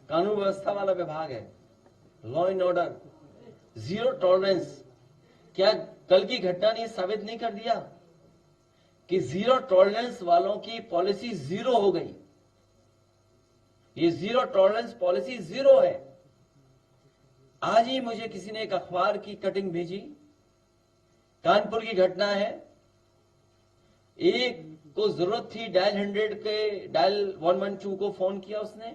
कानून व्यवस्था वाला विभाग है, law and order, zero tolerance. क्या कल की घटना ने साबित नहीं कर दिया कि जीरो टॉलरेंस वालों की पॉलिसी जीरो हो गई? ये जीरो टॉलरेंस पॉलिसी जीरो है। आज ही मुझे किसी ने एक अखबार की कटिंग भेजी, कानपुर की घटना है। एक को जरूरत थी डायल 100 के, डायल 112 को फोन किया उसने,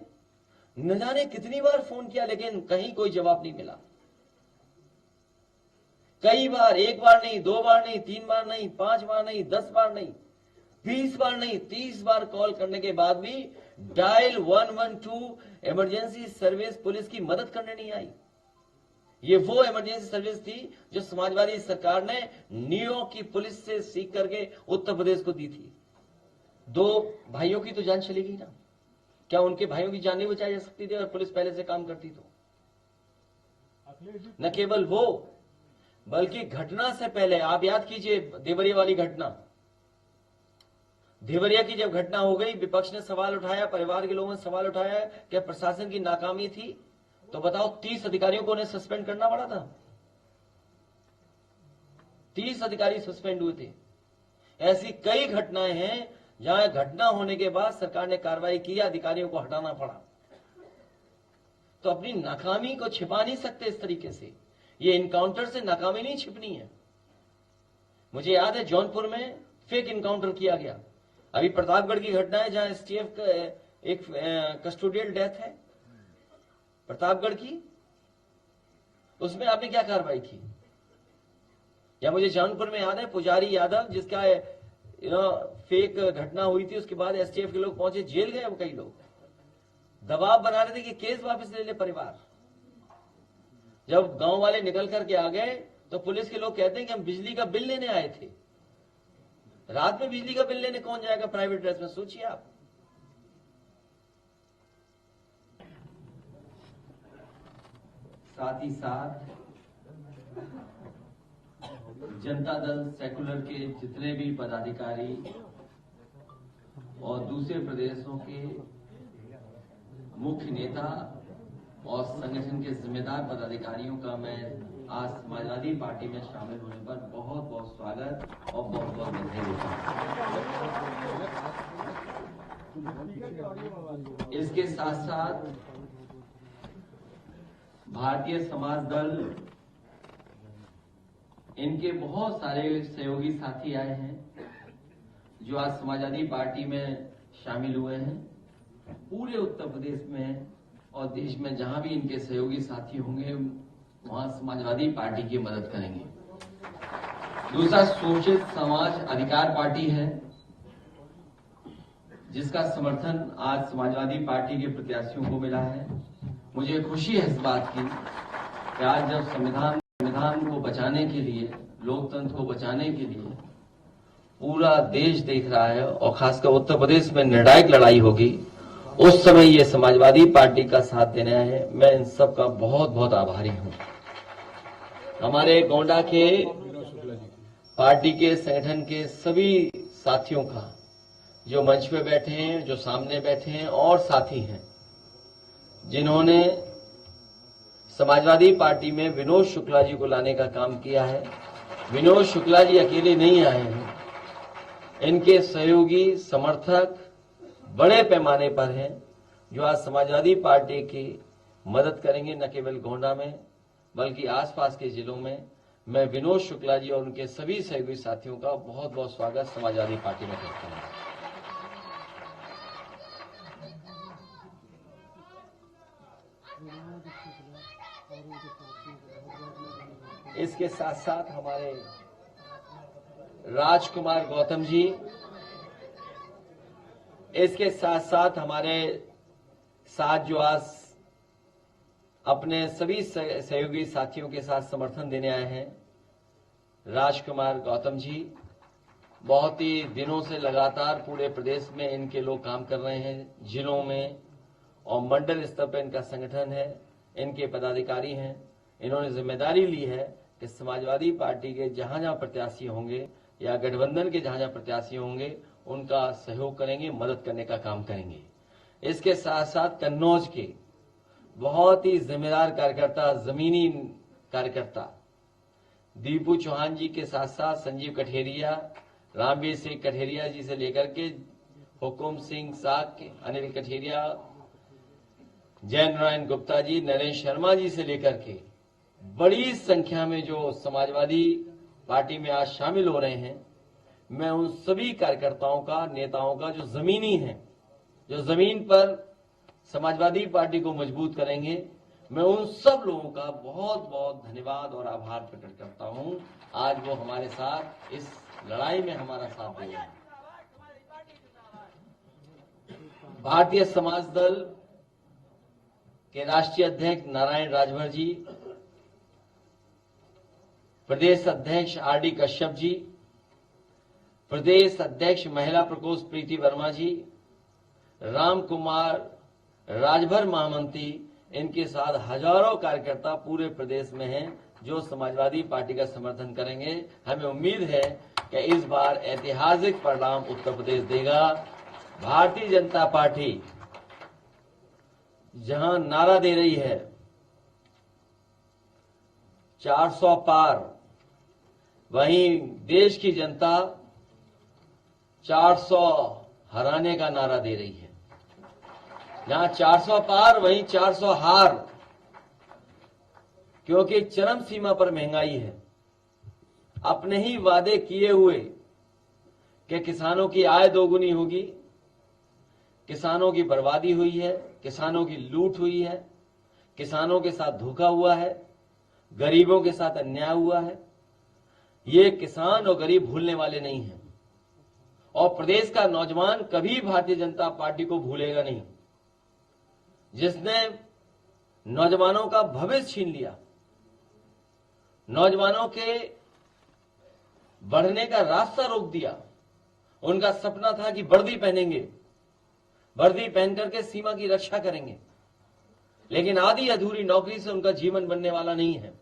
न जाने कितनी बार फोन किया, लेकिन कहीं कोई जवाब नहीं मिला। कई बार, एक बार नहीं, 2 बार नहीं, 3 बार नहीं, 5 बार नहीं, 10 बार नहीं, 20 बार नहीं, 30 बार कॉल करने के बाद भी डायल 112 इमरजेंसी सर्विस पुलिस की मदद करने नहीं आई। ये वो इमरजेंसी सर्विस थी जो समाजवादी सरकार ने न्यूयॉर्क की पुलिस से सीख करके उत्तर प्रदेश को दी थी। 2 भाइयों की तो जान चली गई ना। क्या उनके भाइयों की जान नहीं बचाई जा सकती थी अगर पुलिस पहले से काम करती तो? न केवल वो, बल्कि घटना से पहले आप याद कीजिए देवरिया वाली घटना। देवरिया की जब घटना हो गई, विपक्ष ने सवाल उठाया, परिवार के लोगों ने सवाल उठाया कि प्रशासन की नाकामी थी। तो बताओ, 30 अधिकारियों को उन्हें सस्पेंड करना पड़ा था। 30 अधिकारी सस्पेंड हुए थे। ऐसी कई घटनाएं हैं जहां घटना होने के बाद सरकार ने कार्रवाई की, अधिकारियों को हटाना पड़ा। तो अपनी नाकामी को छिपा नहीं सकते इस तरीके से। ये इनकाउंटर से नाकामी नहीं छिपनी है। मुझे याद है जौनपुर में फेक इनकाउंटर किया गया। अभी प्रतापगढ़ की घटना है जहां एसटीएफ का एक कस्टोडियल डेथ है प्रतापगढ़ की, उसमें आपने क्या कार्रवाई की? या मुझे जौनपुर में याद है पुजारी यादव, जिसका फेक घटना हुई थी, उसके बाद एसटीएफ के लोग पहुंचे, जेल गए। अब कई लोग दबाव बना रहे थे कि केस वापस ले ले परिवार। जब गांव वाले निकल करके आ गए तो पुलिस के लोग कहते हैं कि हम बिजली का बिल लेने आए थे। रात में बिजली का बिल लेने कौन जाएगा प्राइवेट ड्रेस में? सोचिए आप। साथ ही साथ जनता दल सेकुलर के जितने भी पदाधिकारी और दूसरे प्रदेशों के मुख्य नेता और संगठन के जिम्मेदार पदाधिकारियों का मैं आज समाजवादी पार्टी में शामिल होने पर बहुत बहुत स्वागत और बहुत बहुत बधाई देता हूं। इसके साथ साथ भारतीय समाज दल, इनके बहुत सारे सहयोगी साथी आए हैं जो आज समाजवादी पार्टी में शामिल हुए हैं। पूरे उत्तर प्रदेश में और देश में जहां भी इनके सहयोगी साथी होंगे वहां समाजवादी पार्टी की मदद करेंगे। दूसरा शोषित समाज अधिकार पार्टी है, जिसका समर्थन आज समाजवादी पार्टी के प्रत्याशियों को मिला है। मुझे खुशी है इस बात की कि आज जब संविधान को बचाने के लिए, लोकतंत्र को बचाने के लिए पूरा देश देख रहा है और खासकर उत्तर प्रदेश में निर्णायक लड़ाई होगी, उस समय ये समाजवादी पार्टी का साथ देने आए हैं। मैं इन सब का बहुत बहुत आभारी हूं। हमारे गोंडा के पार्टी के संगठन के सभी साथियों का, जो मंच पे बैठे हैं, जो सामने बैठे हैं, और साथी हैं जिन्होंने समाजवादी पार्टी में विनोद शुक्ला जी को लाने का काम किया है। विनोद शुक्ला जी अकेले नहीं आए हैं, इनके सहयोगी समर्थक बड़े पैमाने पर हैं जो आज समाजवादी पार्टी की मदद करेंगे, न केवल गोंडा में बल्कि आसपास के जिलों में। मैं विनोद शुक्ला जी और उनके सभी सहयोगी साथियों का बहुत बहुत स्वागत समाजवादी पार्टी में करता हूं। इसके साथ साथ हमारे राजकुमार गौतम जी, इसके साथ साथ हमारे साथ जो आज अपने सभी सहयोगी साथियों के साथ समर्थन देने आए हैं, राजकुमार गौतम जी बहुत ही दिनों से लगातार पूरे प्रदेश में इनके लोग काम कर रहे हैं, जिलों में और मंडल स्तर पर इनका संगठन है, इनके पदाधिकारी हैं। इन्होंने जिम्मेदारी ली है कि समाजवादी पार्टी के जहां जहां प्रत्याशी होंगे या गठबंधन के जहां जहां प्रत्याशी होंगे उनका सहयोग करेंगे, मदद करने का काम करेंगे। इसके साथ साथ कन्नौज के बहुत ही जिम्मेदार कार्यकर्ता, जमीनी कार्यकर्ता दीपू चौहान जी के साथ साथ संजीव कठेरिया, रामवीर सिंह कठेरिया जी से लेकर के हुकुम सिंह साग, अनिल कठेरिया, जय नारायण गुप्ता जी, नरेंद्र शर्मा जी से लेकर के बड़ी संख्या में जो समाजवादी पार्टी में आज शामिल हो रहे हैं, मैं उन सभी कार्यकर्ताओं का, नेताओं का जो जमीनी हैं, जो जमीन पर समाजवादी पार्टी को मजबूत करेंगे, मैं उन सब लोगों का बहुत बहुत धन्यवाद और आभार प्रकट करता हूं। आज वो हमारे साथ इस लड़ाई में हमारा साथ दे रहे हैं। भारतीय समाज दल के राष्ट्रीय अध्यक्ष नारायण राजभर जी, प्रदेश अध्यक्ष आरडी कश्यप जी, प्रदेश अध्यक्ष महिला प्रकोष्ठ प्रीति वर्मा जी, राम कुमार राजभर महामंत्री, इनके साथ हजारों कार्यकर्ता पूरे प्रदेश में हैं जो समाजवादी पार्टी का समर्थन करेंगे। हमें उम्मीद है कि इस बार ऐतिहासिक परिणाम उत्तर प्रदेश देगा। भारतीय जनता पार्टी जहां नारा दे रही है 400 पार, वहीं देश की जनता 400 हराने का नारा दे रही है। जहां 400 पार, वहीं 400 हार, क्योंकि चरम सीमा पर महंगाई है। अपने ही वादे किए हुए कि किसानों की आय दोगुनी होगी, किसानों की बर्बादी हुई है, किसानों की लूट हुई है, किसानों के साथ धोखा हुआ है, गरीबों के साथ अन्याय हुआ है। ये किसान और गरीब भूलने वाले नहीं हैं और प्रदेश का नौजवान कभी भारतीय जनता पार्टी को भूलेगा नहीं। जिसने नौजवानों का भविष्य छीन लिया, नौजवानों के बढ़ने का रास्ता रोक दिया। उनका सपना था कि वर्दी पहनेंगे, वर्दी पहन करके सीमा की रक्षा करेंगे, लेकिन आधी अधूरी नौकरी से उनका जीवन बनने वाला नहीं है।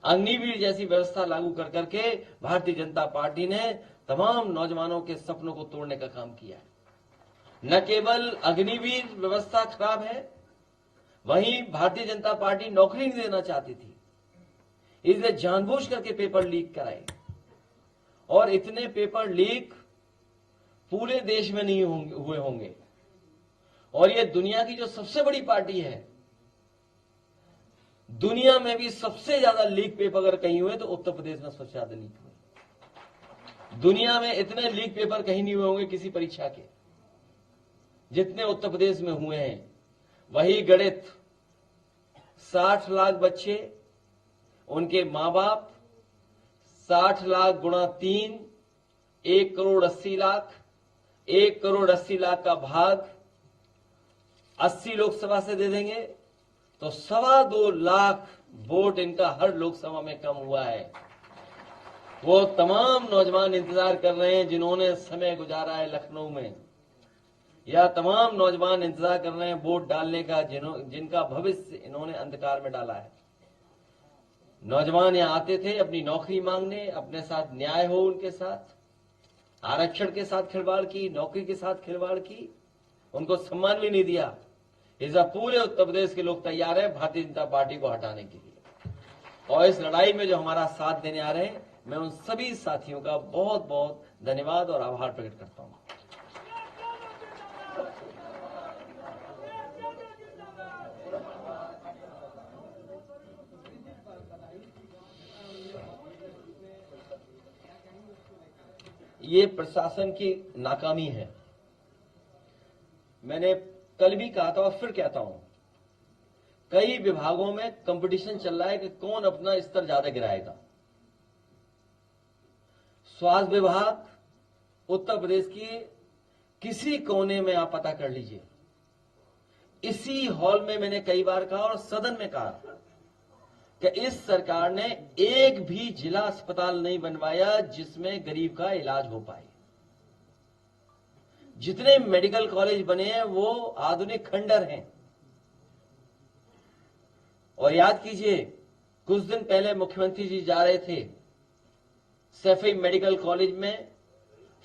अग्निवीर जैसी व्यवस्था लागू कर करके भारतीय जनता पार्टी ने तमाम नौजवानों के सपनों को तोड़ने का काम किया है। न केवल अग्निवीर व्यवस्था खराब है, वहीं भारतीय जनता पार्टी नौकरी नहीं देना चाहती थी, इसलिए जानबूझ करके पेपर लीक कराए। और इतने पेपर लीक पूरे देश में नहीं हुए होंगे। और ये दुनिया की जो सबसे बड़ी पार्टी है, दुनिया में भी सबसे ज्यादा लीक पेपर अगर कहीं हुए तो उत्तर प्रदेश में सबसे ज्यादा लीक हुए। दुनिया में इतने लीक पेपर कहीं नहीं हुए होंगे किसी परीक्षा के, जितने उत्तर प्रदेश में हुए हैं। वही गणित, 60 लाख बच्चे, उनके मां बाप, 60 लाख गुणा 3, 1 करोड़ 80 लाख, 1 करोड़ 80 लाख का भाग 80 लोकसभा से दे देंगे तो 2.25 लाख वोट इनका हर लोकसभा में कम हुआ है। वो तमाम नौजवान इंतजार कर रहे हैं जिन्होंने समय गुजारा है लखनऊ में, या तमाम नौजवान इंतजार कर रहे हैं वोट डालने का जिनका भविष्य इन्होंने अंधकार में डाला है। नौजवान यहां आते थे अपनी नौकरी मांगने, अपने साथ न्याय हो, उनके साथ आरक्षण के साथ खिलवाड़ की, नौकरी के साथ खिलवाड़ की, उनको सम्मान भी नहीं दिया। इस बार पूरे उत्तर प्रदेश के लोग तैयार हैं भारतीय जनता पार्टी को हटाने के लिए। और इस लड़ाई में जो हमारा साथ देने आ रहे हैं, मैं उन सभी साथियों का बहुत बहुत धन्यवाद और आभार प्रकट करता हूं। ये प्रशासन की नाकामी है। मैंने कल भी कहा था और फिर कहता हूं, कई विभागों में कंपटीशन चल रहा है कि कौन अपना स्तर ज्यादा गिराएगा। स्वास्थ्य विभाग उत्तर प्रदेश के किसी कोने में आप पता कर लीजिए। इसी हॉल में मैंने कई बार कहा और सदन में कहा कि इस सरकार ने एक भी जिला अस्पताल नहीं बनवाया जिसमें गरीब का इलाज हो पाए। जितने मेडिकल कॉलेज बने हैं वो आधुनिक खंडर हैं। और याद कीजिए, कुछ दिन पहले मुख्यमंत्री जी जा रहे थे सैफई मेडिकल कॉलेज में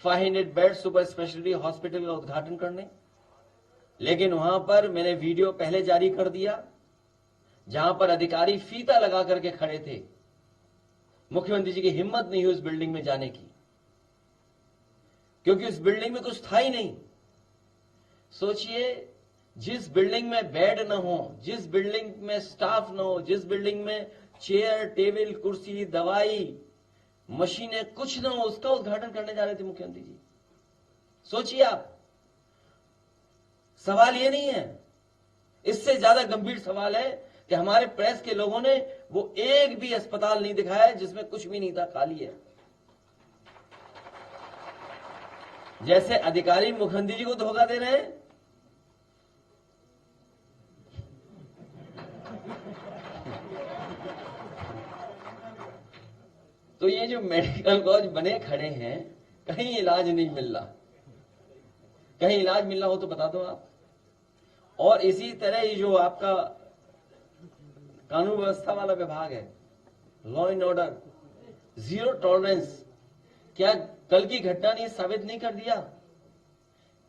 500 बेड सुपर स्पेशलिटी हॉस्पिटल का उद्घाटन करने, लेकिन वहां पर मैंने वीडियो पहले जारी कर दिया जहां पर अधिकारी फीता लगा करके खड़े थे। मुख्यमंत्री जी की हिम्मत नहीं हुई उस बिल्डिंग में जाने की, क्योंकि उस बिल्डिंग में कुछ था ही नहीं। सोचिए, जिस बिल्डिंग में बेड न हो, जिस बिल्डिंग में स्टाफ न हो, जिस बिल्डिंग में चेयर, टेबल, कुर्सी, दवाई, मशीनें कुछ न हो, उसका उद्घाटन करने जा रहे थे मुख्यमंत्री जी। सोचिए आप, सवाल ये नहीं है, इससे ज्यादा गंभीर सवाल है कि हमारे प्रेस के लोगों ने वो एक भी अस्पताल नहीं दिखाया जिसमें कुछ भी नहीं था, खाली है। जैसे अधिकारी मुख्यमंत्री जी को धोखा दे रहे हैं, तो ये जो मेडिकल कॉलेज बने खड़े हैं, कहीं इलाज नहीं मिल रहा। कहीं इलाज मिल रहा हो तो बता दो आप। और इसी तरह ये जो आपका कानून व्यवस्था वाला विभाग है, law and order, zero tolerance, क्या कल की घटना ने साबित नहीं कर दिया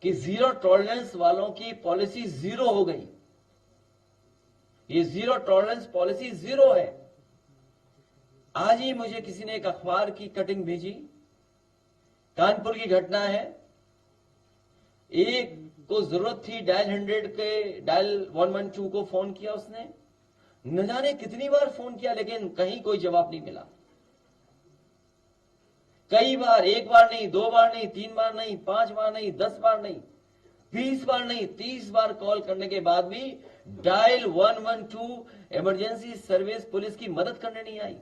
कि जीरो टॉलरेंस वालों की पॉलिसी जीरो हो गई? ये जीरो टॉलरेंस पॉलिसी जीरो है। आज ही मुझे किसी ने एक अखबार की कटिंग भेजी, कानपुर की घटना है। एक को जरूरत थी डायल 100 के, डायल 112 को फोन किया उसने, न जाने कितनी बार फोन किया, लेकिन कहीं कोई जवाब नहीं मिला। कई बार, एक बार नहीं, 2 बार नहीं, 3 बार नहीं, 5 बार नहीं, 10 बार नहीं, 20 बार नहीं, 30 बार कॉल करने के बाद भी डायल 112 इमरजेंसी सर्विस पुलिस की मदद करने नहीं आई।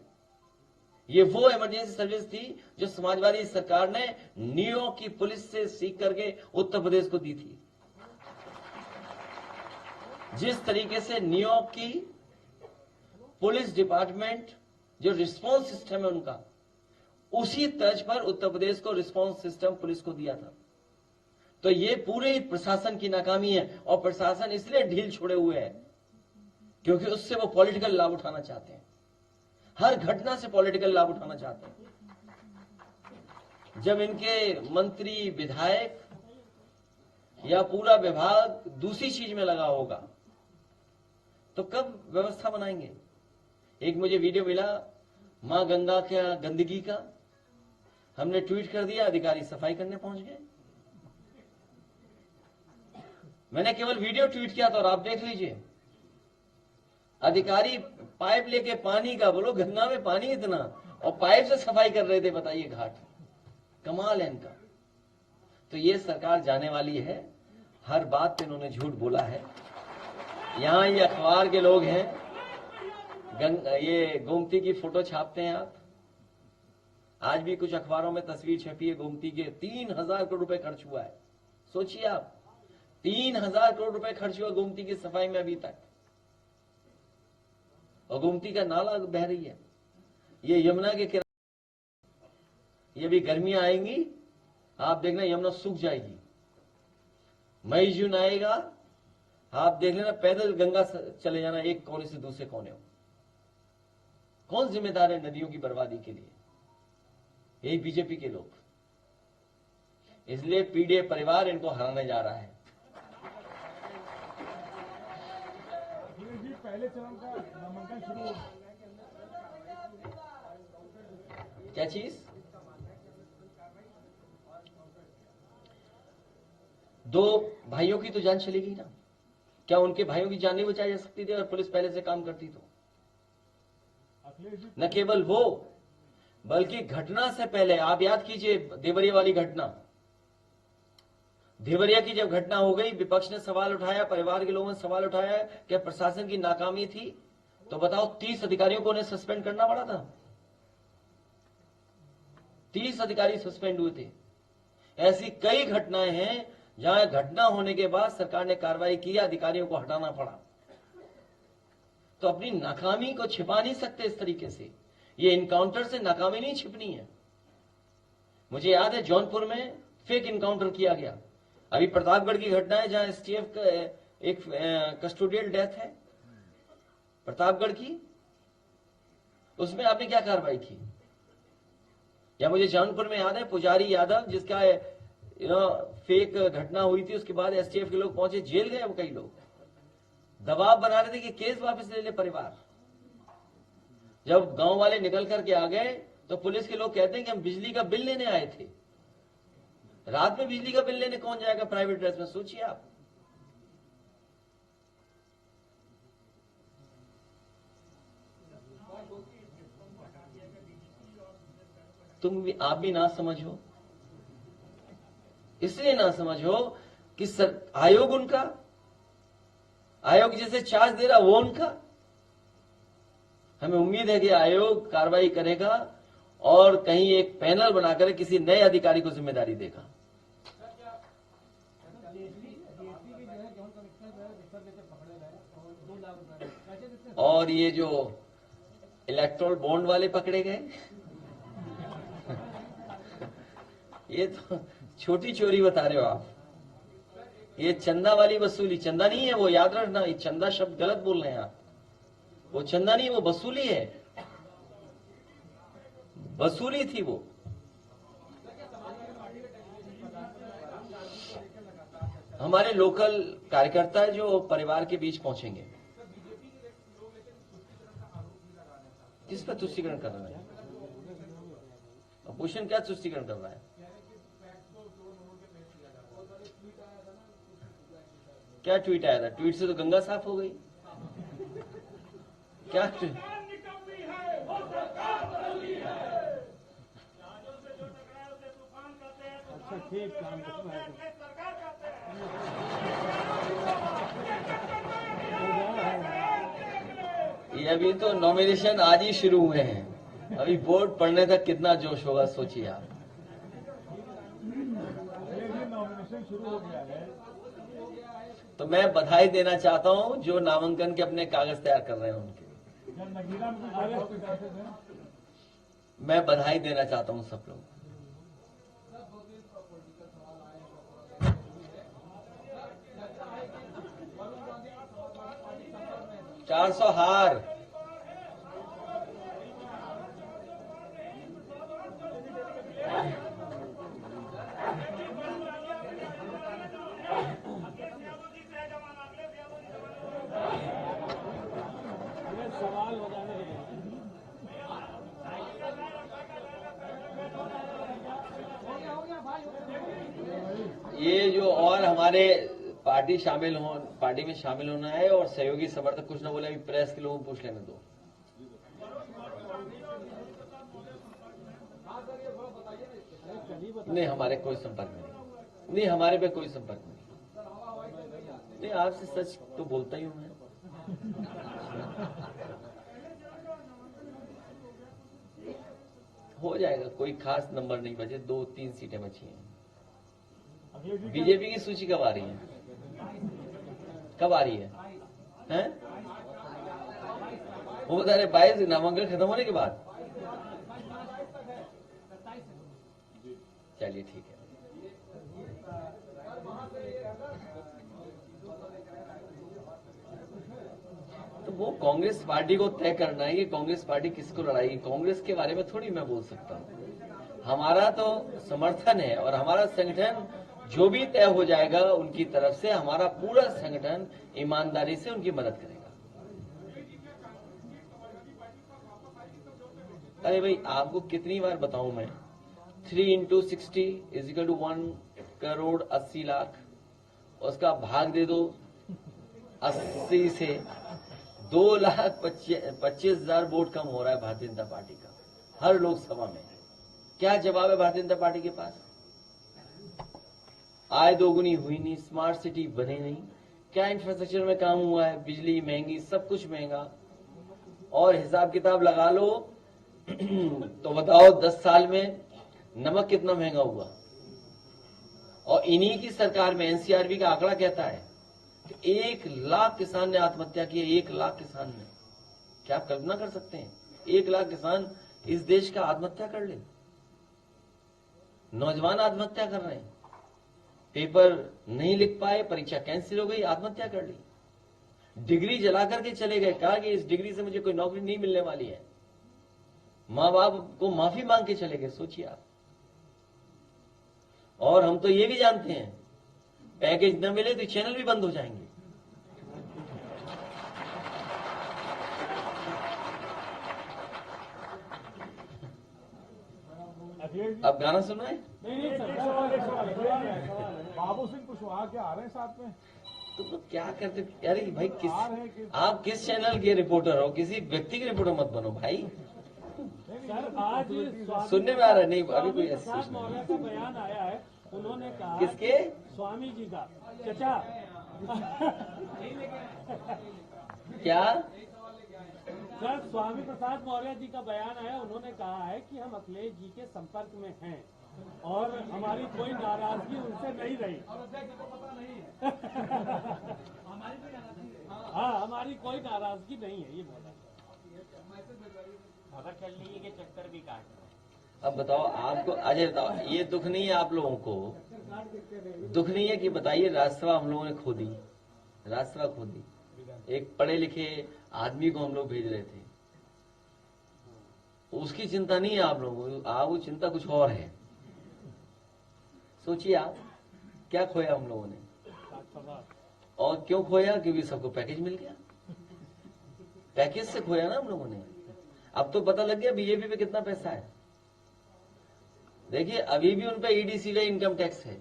ये वो इमरजेंसी सर्विस थी जो समाजवादी सरकार ने न्यूयॉर्क की पुलिस से सीख करके उत्तर प्रदेश को दी थी। जिस तरीके से न्यूयॉर्क की पुलिस डिपार्टमेंट जो रिस्पांस सिस्टम है उनका, उसी तर्ज पर उत्तर प्रदेश को रिस्पांस सिस्टम पुलिस को दिया था। तो ये पूरे प्रशासन की नाकामी है, और प्रशासन इसलिए ढील छोड़े हुए है क्योंकि उससे वो पॉलिटिकल लाभ उठाना चाहते हैं। हर घटना से पॉलिटिकल लाभ उठाना चाहते हैं। जब इनके मंत्री, विधायक या पूरा विभाग दूसरी चीज में लगा होगा तो कब व्यवस्था बनाएंगे? एक मुझे वीडियो मिला मां गंगा का गंदगी का, हमने ट्वीट कर दिया, अधिकारी सफाई करने पहुंच गए। मैंने केवल वीडियो ट्वीट किया था और आप देख लीजिए, अधिकारी पाइप लेके पानी का, बोलो गंगा में पानी इतना, और पाइप से सफाई कर रहे थे। बताइए, घाट कमाल है इनका। तो ये सरकार जाने वाली है, हर बात पे इन्होंने झूठ बोला है। यहां ये अखबार के लोग हैं, ये गोमती की फोटो छापते हैं आप। आज भी कुछ अखबारों में तस्वीर छपी है गोमती के, 3000 करोड़ रुपए खर्च हुआ है। सोचिए आप, 3000 करोड़ रुपए खर्च हुआ गोमती की सफाई में अभी तक, और गोमती का नाला बह रही है। ये यमुना के किनारे, ये भी गर्मियां आएंगी, आप देखना यमुना सूख जाएगी। मई जून आएगा, आप देख लेना पैदल गंगा चले जाना एक कोने से दूसरे कोने। कौन जिम्मेदार है नदियों की बर्बादी के लिए? यही बीजेपी के लोग। इसलिए पीडीए परिवार इनको हराने जा रहा है। पहले चरण का नामांकन शुरू, क्या चीज? 2 भाइयों की तो जान चलेगी ना। क्या उनके भाइयों की जान नहीं बचाई जा सकती थी अगर पुलिस पहले से काम करती तो? न केवल वो, बल्कि घटना से पहले आप याद कीजिए देवरिया वाली घटना। देवरिया की जब घटना हो गई, विपक्ष ने सवाल उठाया, परिवार के लोगों ने सवाल उठाया कि प्रशासन की नाकामी थी। तो बताओ, 30 अधिकारियों को उन्हें सस्पेंड करना पड़ा था। 30 अधिकारी सस्पेंड हुए थे। ऐसी कई घटनाएं हैं जहां घटना होने के बाद सरकार ने कार्रवाई की, अधिकारियों को हटाना पड़ा। तो अपनी नाकामी को छिपा नहीं सकते इस तरीके से। ये इनकाउंटर से नाकामी नहीं छिपनी है। मुझे याद है जौनपुर में फेक इनकाउंटर किया गया। अभी प्रतापगढ़ की घटना है जहां एसटीएफ का एक कस्टोडियल डेथ है प्रतापगढ़ की, उसमें आपने क्या कार्रवाई की? या मुझे जौनपुर में याद है पुजारी यादव जिसका फेक घटना हुई थी, उसके बाद एसटीएफ के लोग पहुंचे, जेल गए वो कई लोग। दबाव बना रहे थे कि केस वापस ले ले परिवार। जब गांव वाले निकल करके आ गए तो पुलिस के लोग कहते हैं कि हम बिजली का बिल लेने आए थे। रात में बिजली का बिल लेने कौन जाएगा प्राइवेट ड्रेस में, सोचिए आप। आप भी ना समझो, इसलिए ना समझो कि आयोग उनका, आयोग जैसे चार्ज दे रहा वो उनका। हमें उम्मीद है कि आयोग कार्रवाई करेगा और कहीं एक पैनल बनाकर किसी नए अधिकारी को जिम्मेदारी देगा। और ये जो इलेक्ट्रोल बॉन्ड वाले पकड़े गए, ये तो छोटी चोरी बता रहे हो आप। ये चंदा वाली वसूली, चंदा नहीं है वो, याद रखना, ये चंदा शब्द गलत बोल रहे हैं आप। वो चंदा नहीं, वो वसूली है, वसूली थी वो। हमारे लोकल कार्यकर्ता जो परिवार के बीच पहुंचेंगे। किस पर तुष्टिकरण कर रहा है अपोजिशन, क्या तुष्टिकरण कर रहा है? क्या ट्वीट आया था? ट्वीट से तो गंगा साफ हो गई। क्या ट्वीट? अच्छा ठीक काम ये अभी तो नॉमिनेशन आज ही शुरू हुए हैं, अभी बोर्ड पढ़ने तक कितना जोश होगा सोचिए आप। नॉमिनेशन शुरू हो गया है। तो मैं बधाई देना चाहता हूं जो नामांकन के अपने कागज तैयार कर रहे हैं उनके। मैं बधाई देना चाहता हूं सब लोग। 400 हार। सवाल हो जाने ये जो और हमारे पार्टी में शामिल होना है और सहयोगी समर्थक कुछ न बोले, अभी प्रेस के लोगों को पूछ लेने दो। नहीं हमारे कोई संपर्क नहीं, हमारे पे कोई संपर्क नहीं। आपसे सच तो बोलता ही हूं मैं। हो जाएगा, कोई खास नंबर नहीं बचे, 2-3 सीटें बची हैं। बीजेपी की सूची कब आ रही है? कब आ रही है? हैं? वो बता रहे 22 नामांकन खत्म होने के बाद। चलिए ठीक है। तो वो कांग्रेस पार्टी को तय करना है कि कांग्रेस पार्टी किसको लड़ाएगी। कांग्रेस के बारे में थोड़ी मैं बोल सकता हूं। हमारा तो समर्थन है और हमारा संगठन जो भी तय हो जाएगा उनकी तरफ से, हमारा पूरा संगठन ईमानदारी से उनकी मदद करेगा। अरे भाई आपको कितनी बार बताऊं मैं, 3 × 60 = 1,80,00,000। उसका भाग दे दो 80 से, 2,25,000 वोट कम हो रहा है भारतीय जनता पार्टी का हर लोकसभा में। क्या जवाब है भारतीय जनता पार्टी के पास? आय दोगुनी हुई नहीं, स्मार्ट सिटी बने नहीं, क्या इंफ्रास्ट्रक्चर में काम हुआ है? बिजली महंगी, सब कुछ महंगा। और हिसाब किताब लगा लो तो बताओ 10 साल में नमक कितना महंगा हुआ। और इन्हीं की सरकार में एनसीआरबी का आंकड़ा कहता है कि 1 लाख किसान ने आत्महत्या की है। 1 लाख किसान ने, क्या आप कल्पना कर सकते हैं 1 लाख किसान इस देश का आत्महत्या कर ले? नौजवान आत्महत्या कर रहे हैं, पेपर नहीं लिख पाए, परीक्षा कैंसिल हो गई, आत्महत्या कर ली। डिग्री जला करके चले गए, कहा कि इस डिग्री से मुझे कोई नौकरी नहीं मिलने वाली है। मां बाप को माफी मांग के चले गए, सोचिए आप। और हम तो ये भी जानते हैं पैकेज न मिले तो चैनल भी बंद हो जाएंगे। अखिलेश जी अब गाना सुना है नहीं सर, सवाल है। बाबू सिंह कुशवाहा क्या आ रहे हैं साथ में? तो क्या करते अरे भाई आ रहे हैं कि आप किस चैनल के रिपोर्टर हो, किसी व्यक्ति के रिपोर्टर मत बनो भाई। सर आज स्वामी सुनने में आ रहा है नहीं अभी कोई ऐसी प्रसाद सूचना नहीं। मौर्य का बयान आया है, उन्होंने कहा किसके? स्वामी जी का चचा क्या सर स्वामी प्रसाद मौर्य जी का बयान आया, उन्होंने कहा है कि हम अखिलेश जी के संपर्क में हैं और हमारी कोई नाराजगी उनसे नहीं रही। हाँ हमारी कोई नाराजगी नहीं है, ये बोला। खबर चल रही है कि चक्कर भी काट। अब बताओ आपको अजय बताओ, ये दुख नहीं है आप लोगों को? दुख नहीं है कि बताइए राज्यसभा हम लोगों ने खो दी, राज्यसभा खो दी। एक पढ़े लिखे आदमी को हम लोग भेज रहे थे, उसकी चिंता नहीं है आप लोगों को, आप वो चिंता कुछ और है। सोचिए आप क्या खोया हम लोगों ने, और क्यों खोया? क्योंकि सबको पैकेज मिल गया, पैकेज से खोया ना हम लोगों ने। अब तो पता लग गया बीजेपी पे कितना पैसा है। देखिए अभी भी उन पे ईडी सीबीआई इनकम टैक्स है।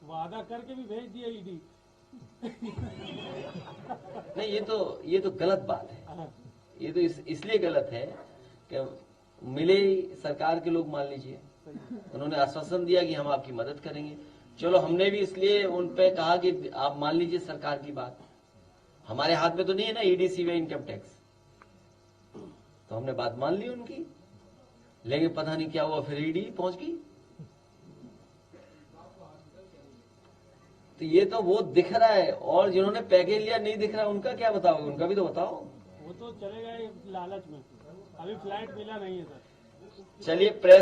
वादा करके भी भेज दिया ईडी। नहीं ये तो गलत बात है। ये तो इसलिए गलत है कि मिले सरकार के लोग, मान लीजिए उन्होंने आश्वासन दिया कि हम आपकी मदद करेंगे, चलो हमने भी इसलिए उन पे कहा कि आप मान लीजिए सरकार की बात, हमारे हाथ में तो नहीं है ना ईडी सीबीआई इनकम टैक्स, तो हमने बात मान ली उनकी। लेकिन पता नहीं क्या हुआ, फिर ईडी पहुंच गई। तो ये तो वो दिख रहा है, और जिन्होंने पैकेज लिया नहीं दिख रहा, उनका क्या बताओगे? उनका भी तो बताओ। वो तो चले गए लालच में, अभी फ्लाइट मिला नहीं है सर। चलिए प्रेस